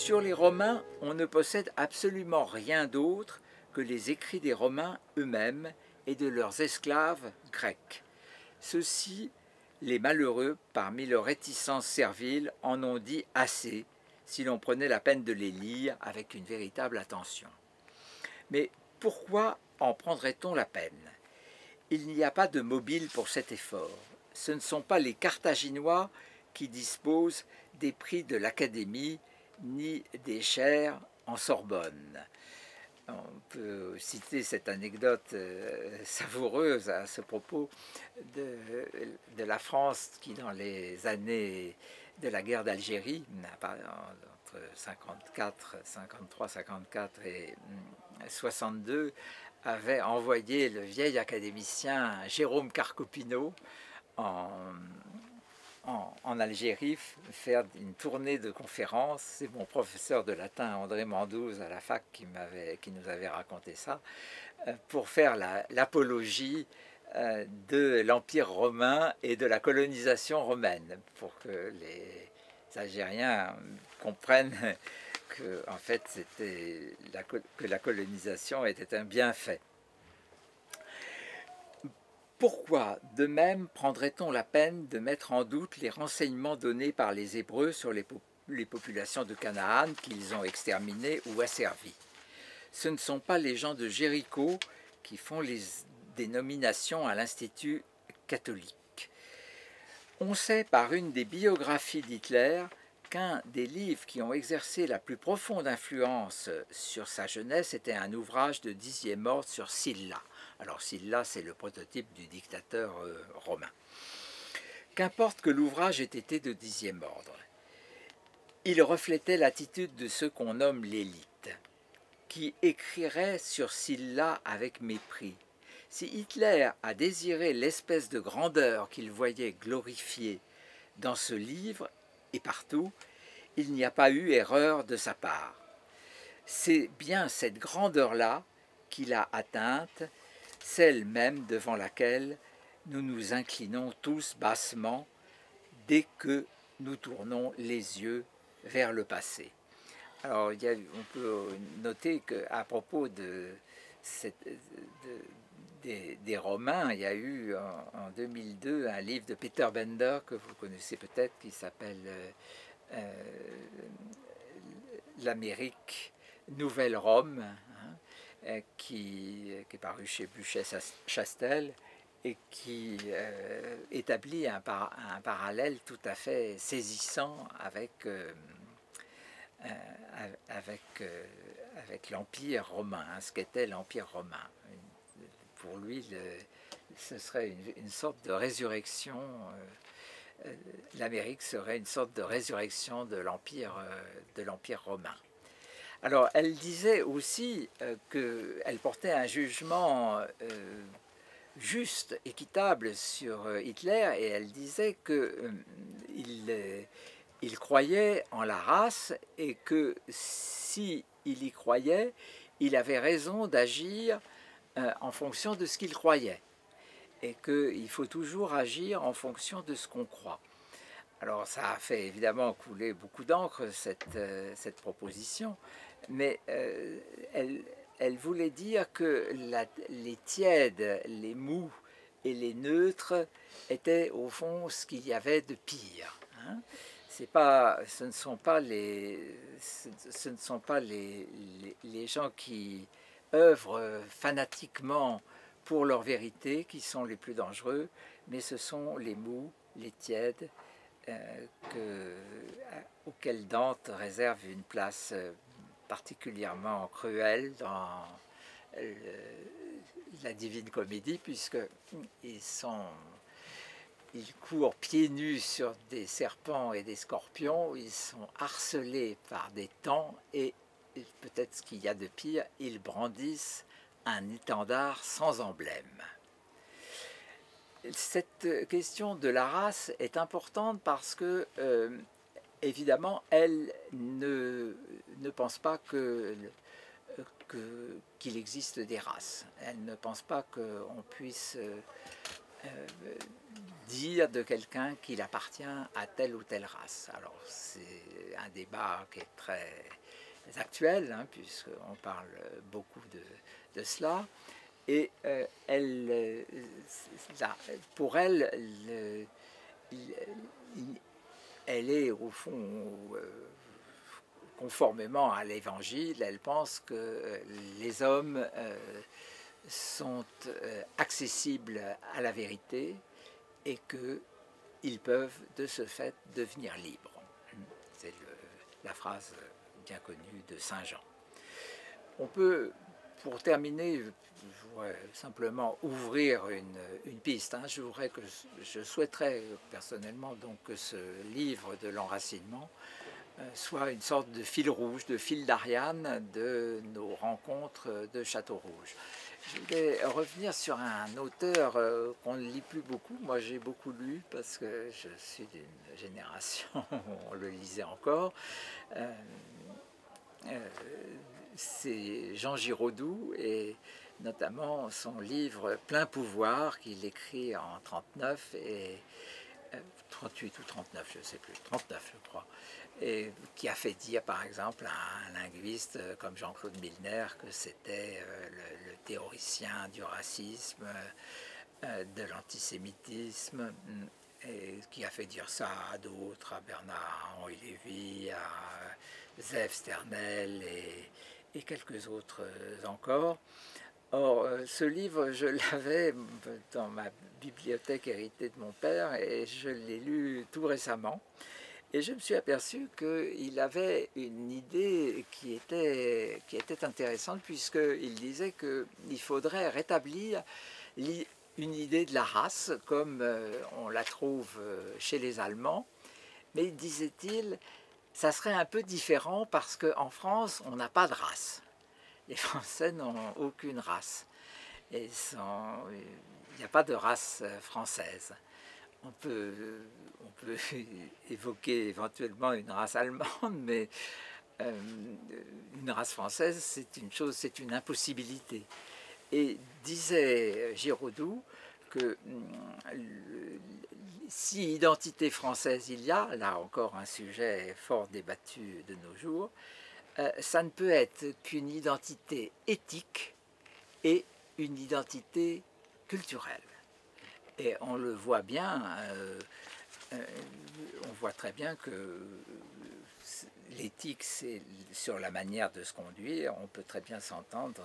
Sur les Romains, on ne possède absolument rien d'autre que les écrits des Romains eux-mêmes et de leurs esclaves grecs. Ceux-ci, les malheureux, parmi leurs réticences serviles, en ont dit assez, si l'on prenait la peine de les lire avec une véritable attention. Mais pourquoi en prendrait-on la peine? Il n'y a pas de mobile pour cet effort. Ce ne sont pas les Carthaginois qui disposent des prix de l'Académie ni des chaires en Sorbonne. On peut citer cette anecdote savoureuse à ce propos de la France qui, dans les années de la guerre d'Algérie, entre 53, 54 et 62, avait envoyé le vieil académicien Jérôme Carcopino en Algérie faire une tournée de conférences. C'est mon professeur de latin André Mandouze à la fac qui nous avait raconté ça, pour faire l'apologie de l'Empire romain et de la colonisation romaine, pour que les Algériens comprennent que, en fait, que la colonisation était un bienfait. Pourquoi, de même, prendrait-on la peine de mettre en doute les renseignements donnés par les Hébreux sur les populations de Canaan qu'ils ont exterminées ou asservies? Ce ne sont pas les gens de Jéricho qui font des nominations à l'Institut catholique. On sait par une des biographies d'Hitler qu'un des livres qui ont exercé la plus profonde influence sur sa jeunesse était un ouvrage de 10e ordre sur Sylla. Alors Sylla, c'est le prototype du dictateur romain. Qu'importe que l'ouvrage ait été de 10e ordre, il reflétait l'attitude de ceux qu'on nomme l'élite, qui écrirait sur Sylla avec mépris. Si Hitler a désiré l'espèce de grandeur qu'il voyait glorifiée dans ce livre et partout, il n'y a pas eu erreur de sa part. C'est bien cette grandeur-là qu'il a atteinte, celle même devant laquelle nous nous inclinons tous bassement dès que nous tournons les yeux vers le passé. Alors, on peut noter qu'à propos des Romains, il y a eu en 2002 un livre de Peter Bender que vous connaissez peut-être qui s'appelle L'Amérique Nouvelle Rome, qui est paru chez Buchet-Chastel et qui établit un parallèle tout à fait saisissant avec l'Empire romain, ce qu'était l'Empire romain. Pour lui, ce serait une sorte de résurrection. L'Amérique serait une sorte de résurrection de l'Empire romain. Alors, elle disait aussi qu'elle portait un jugement juste, équitable sur Hitler, et elle disait qu'il croyait en la race et que si il y croyait, il avait raison d'agir en fonction de ce qu'il croyait, et qu'il faut toujours agir en fonction de ce qu'on croit. Alors ça a fait évidemment couler beaucoup d'encre, cette proposition, mais elle voulait dire que les tièdes, les mous et les neutres étaient au fond ce qu'il y avait de pire. Hein. Ce ne sont pas les gens qui œuvrent fanatiquement pour leur vérité qui sont les plus dangereux, mais ce sont les mous, les tièdes, auxquels Dante réserve une place particulièrement cruelle dans la Divine Comédie, puisqu'ils courent pieds nus sur des serpents et des scorpions, ils sont harcelés par des taons et peut-être ce qu'il y a de pire, ils brandissent un étendard sans emblème. Cette question de la race est importante parce que, évidemment, elle ne pense pas qu'il existe des races. Elle ne pense pas qu'on puisse dire de quelqu'un qu'il appartient à telle ou telle race. Alors c'est un débat qui est très actuel, hein, puisqu'on parle beaucoup de cela. Et pour elle, elle est au fond, conformément à l'Évangile, elle pense que les hommes sont accessibles à la vérité et qu'ils peuvent de ce fait devenir libres. C'est la phrase bien connue de Saint Jean. On peut, pour terminer, je voudrais simplement ouvrir une piste. Hein. Je souhaiterais personnellement donc que ce livre de l'enracinement soit une sorte de fil rouge, de fil d'Ariane de nos rencontres de Château-Rouge. Je voulais revenir sur un auteur qu'on ne lit plus beaucoup. Moi, j'ai beaucoup lu parce que je suis d'une génération où on le lisait encore. C'est Jean Giraudoux et notamment son livre Plein pouvoir qu'il écrit en 39 et 38 ou 39, je ne sais plus, 39 je crois, et qui a fait dire par exemple à un linguiste comme Jean-Claude Milner que c'était le théoricien du racisme, de l'antisémitisme, et qui a fait dire ça à d'autres, à Bernard-Henri Lévy, à Zève Sternel et quelques autres encore. Or, ce livre, je l'avais dans ma bibliothèque héritée de mon père et je l'ai lu tout récemment. Et je me suis aperçu qu'il avait une idée qui était intéressante puisqu'il disait qu'il faudrait rétablir une idée de la race comme on la trouve chez les Allemands. Mais disait-il, ça serait un peu différent parce qu'en France, on n'a pas de race. Les Français n'ont aucune race. Et il n'y a pas de race française. On peut évoquer éventuellement une race allemande, mais une race française, c'est une chose, c'est une impossibilité. Et disait Giraudoux que si identité française il y a, là encore un sujet fort débattu de nos jours, ça ne peut être qu'une identité éthique et une identité culturelle. Et on le voit bien, on voit très bien que l'éthique, c'est sur la manière de se conduire. On peut très bien s'entendre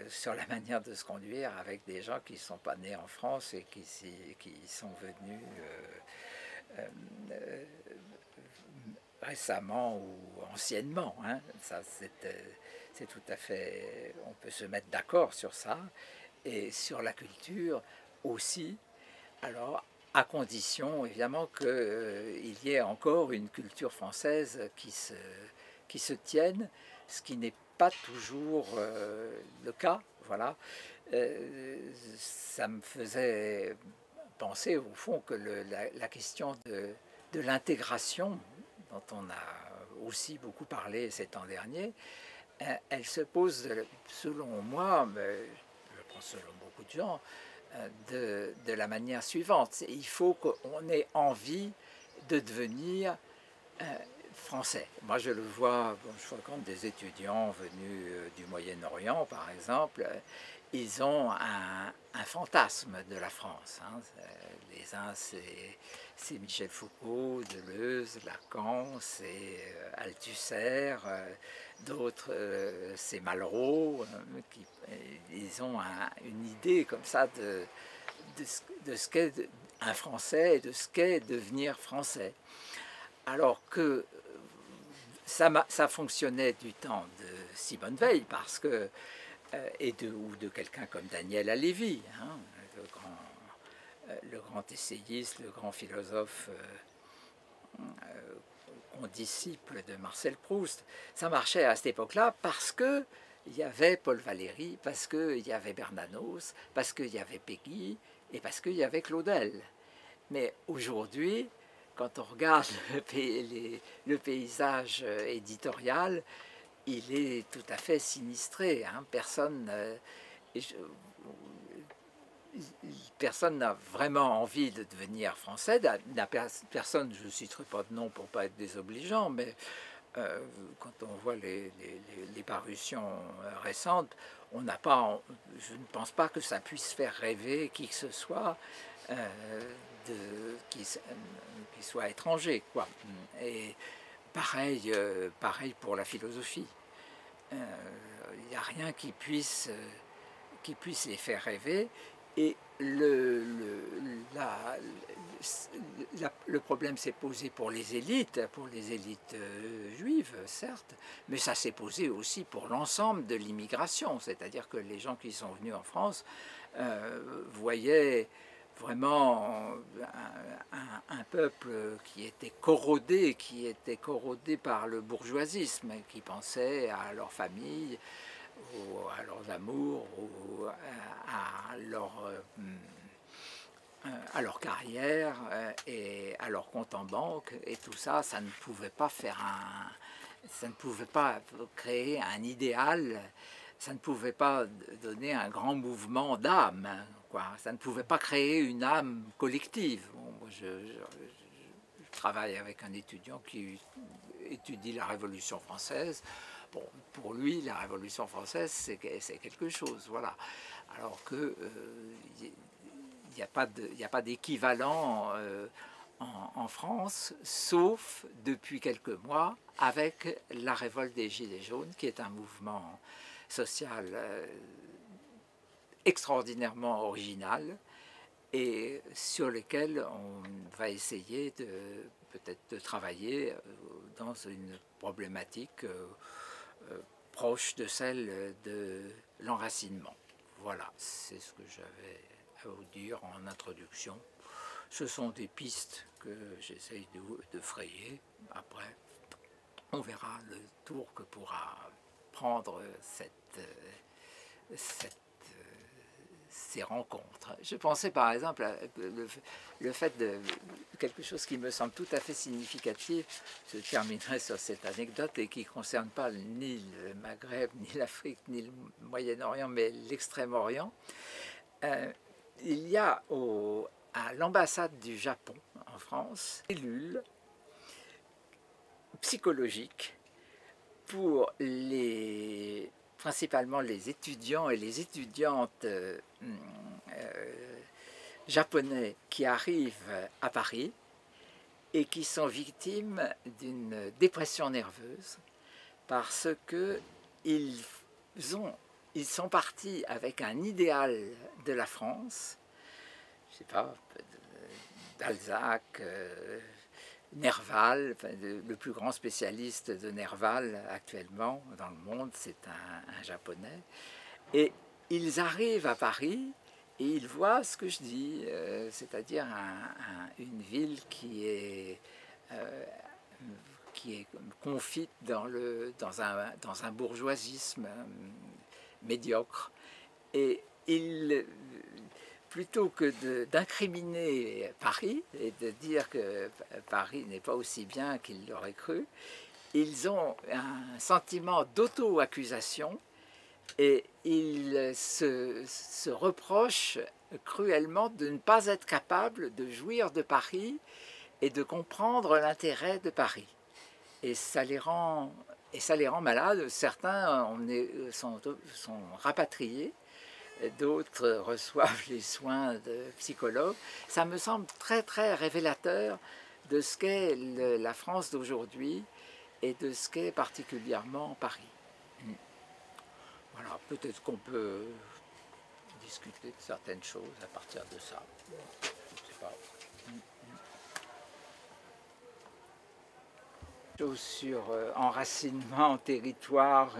sur la manière de se conduire avec des gens qui ne sont pas nés en France et qui sont venus récemment ou anciennement. Hein. Ça, c'est tout à fait... On peut se mettre d'accord sur ça. Et sur la culture aussi. Alors, à condition, évidemment, qu'il y ait encore une culture française qui se tienne, ce qui n'est pas toujours le cas. Voilà. Ça me faisait penser, au fond, que la question de l'intégration, dont on a aussi beaucoup parlé ces temps derniers, elle se pose, selon moi, mais je pense selon beaucoup de gens, de la manière suivante. Il faut qu'on ait envie de devenir français. Moi, je le vois, bon, je fréquente des étudiants venus du Moyen-Orient, par exemple. Ils ont un fantasme de la France. Hein. Les uns, c'est Michel Foucault, Deleuze, Lacan, c'est Althusser, d'autres, c'est Malraux. Ils ont une idée comme ça de ce qu'est un Français et de ce qu'est devenir français. Alors que ça fonctionnait du temps de Simone Veil, parce que, ou de quelqu'un comme Daniel Halévy, hein, le grand essayiste, le grand philosophe condisciple de Marcel Proust. Ça marchait à cette époque-là parce que il y avait Paul Valéry, parce qu'il y avait Bernanos, parce qu'il y avait Péguy et parce qu'il y avait Claudel. Mais aujourd'hui, quand on regarde le paysage éditorial, il est tout à fait sinistré. Hein. Personne... personne n'a vraiment envie de devenir français. Personne, je ne citerai pas de nom pour ne pas être désobligeant, mais quand on voit les parutions récentes, on n'a pas, je ne pense pas que ça puisse faire rêver qui que ce soit qui soit étranger, quoi. Et pareil, pareil pour la philosophie. Il n'y a rien qui puisse les faire rêver. Et le problème s'est posé pour les élites juives, certes, mais ça s'est posé aussi pour l'ensemble de l'immigration, c'est-à-dire que les gens qui sont venus en France voyaient vraiment un peuple qui était corrodé par le bourgeoisisme, qui pensait à leur famille, ou à leurs amours, ou à leur carrière, et à leur compte en banque, et tout ça, ça ne pouvait pas ça ne pouvait pas créer un idéal, ça ne pouvait pas donner un grand mouvement d'âme, quoi. Ça ne pouvait pas créer une âme collective. Bon, moi, je travaille avec un étudiant qui étudie la Révolution française. Bon, pour lui, la Révolution française, c'est quelque chose, voilà. Alors que il n'y a pas d'équivalent en France, sauf depuis quelques mois, avec la révolte des Gilets jaunes, qui est un mouvement social extraordinairement original, et sur lequel on va essayer peut-être de travailler dans une problématique proche de celle de l'enracinement. Voilà, c'est ce que j'avais à vous dire en introduction. Ce sont des pistes que j'essaye de frayer. Après, on verra le tour que pourra prendre ces rencontres. Je pensais par exemple à le fait de quelque chose qui me semble tout à fait significatif. Je terminerai sur cette anecdote et qui ne concerne pas ni le Maghreb, ni l'Afrique, ni le Moyen-Orient, mais l'Extrême-Orient. Il y a à l'ambassade du Japon en France une cellule psychologique pour principalement les étudiants et les étudiantes japonais qui arrivent à Paris et qui sont victimes d'une dépression nerveuse parce qu'ils sont partis avec un idéal de la France, je ne sais pas, Balzac, Nerval, le plus grand spécialiste de Nerval actuellement dans le monde, c'est un japonais. Et ils arrivent à Paris et ils voient ce que je dis, c'est-à-dire une ville qui est confite dans un bourgeoisisme médiocre. Et plutôt que d'incriminer Paris et de dire que Paris n'est pas aussi bien qu'ils l'auraient cru, ils ont un sentiment d'auto-accusation et ils se reprochent cruellement de ne pas être capables de jouir de Paris et de comprendre l'intérêt de Paris. Et ça les rend malades. Certains sont rapatriés, d'autres reçoivent les soins de psychologues. Ça me semble très très révélateur de ce qu'est la France d'aujourd'hui et de ce qu'est particulièrement Paris. Voilà, peut-être qu'on peut discuter de certaines choses à partir de ça. Je ne sais pas. Sur enracinement, territoire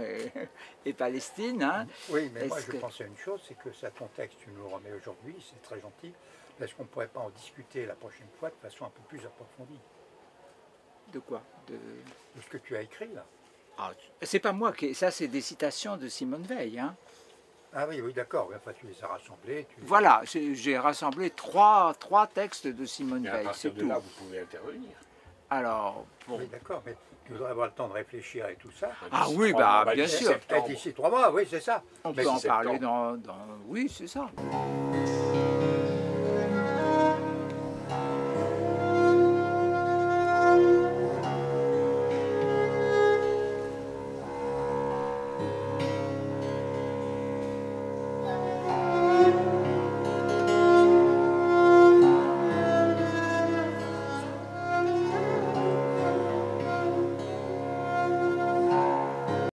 et Palestine. Hein. Oui, mais moi je pensais à une chose, c'est que ça contexte, tu nous le remets aujourd'hui, c'est très gentil. Est-ce qu'on ne pourrait pas en discuter la prochaine fois de façon un peu plus approfondie? De quoi? De ce que tu as écrit là. Ah, c'est pas moi, ça c'est des citations de Simone Veil. Hein. Ah oui, d'accord, enfin, tu les as rassemblés. Voilà, j'ai rassemblé trois textes de Simone Veil. À partir de là, vous pouvez intervenir. Alors, bon. Oui, d'accord, mais il faudrait avoir le temps de réfléchir et tout ça. Ah oui, bien sûr. Peut-être d'ici 3 mois, oui, c'est ça. On Mais peut en c'est parler septembre. Oui, c'est ça.